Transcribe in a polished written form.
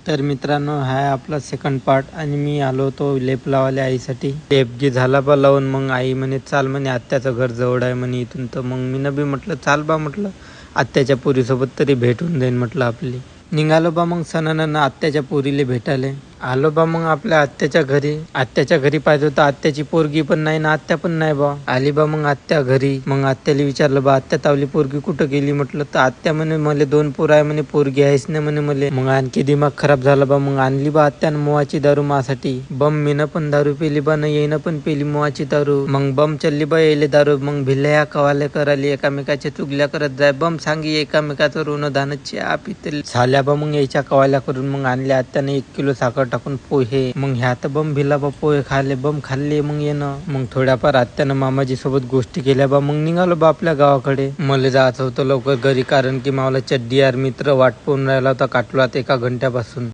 तर मित्रांनो, हा आहे आपला सेकंड पार्ट आणि मी आलो होतो लेप लावायला आईसाठी. लेप गी झाला बा लावून, मग आई म्हणे चाल म्हणे, आत्याचं घर जवळ आहे म्हणे इथून. तर मग मी नबी म्हटलं चाल बा म्हटलं, आत्याच्या पोरीसोबत तरी भेट होऊन जाईन म्हटलं आपली. निघालो बा मग सणानं आत्याच्या पोरीले भेटायला. आलो बा मग आपल्या आत्याच्या घरी. आत्याच्या घरी पाहिजे होतं, आत्याची पोरगी पण नाही ना आत्या पण नाही बा. आली बा मग आत्या घरी. मग आत्याला विचारलं बा, आत्या तावली पोरगी कुठं गेली म्हटलं. तर आत्या म्हणे मला 2 पोरं आहे म्हणे, पोरगी आहेच नाही म्हणे मले. मग आणखी दिमाग खराब झाला बा. मग आणली बा आत्यानं मोवाची दारू मासाठी. बम मीनं पण दारू पेली बा, न येईनं पण पेली मोवाची दारू. मग बम चल्ली बा येले दारू. मग भिल्या कवाले कराली, एकामेकाच्या चुगल्या करत जाय. बम सांगी एकामेकाचं रोनं धानची पितली झाल्या बा. मग याच्या कवाल्या करून मग आणल्या आत्याने 1 किलो साखर टाकून पोहे. मग ह्यात बम भिला बा, पोहे खाल्ले, बम खाल्ले. मग येणं मग थोड्याफार आत्यानं मामाजी सोबत गोष्टी केल्या बा. मग निघालो बा आपल्या गावाकडे. मला जायचं होतं लवकर घरी, कारण की मावला चड्डी यार मित्र वाट पाहून राहिला होता काटलात 1 घंट्यापासून.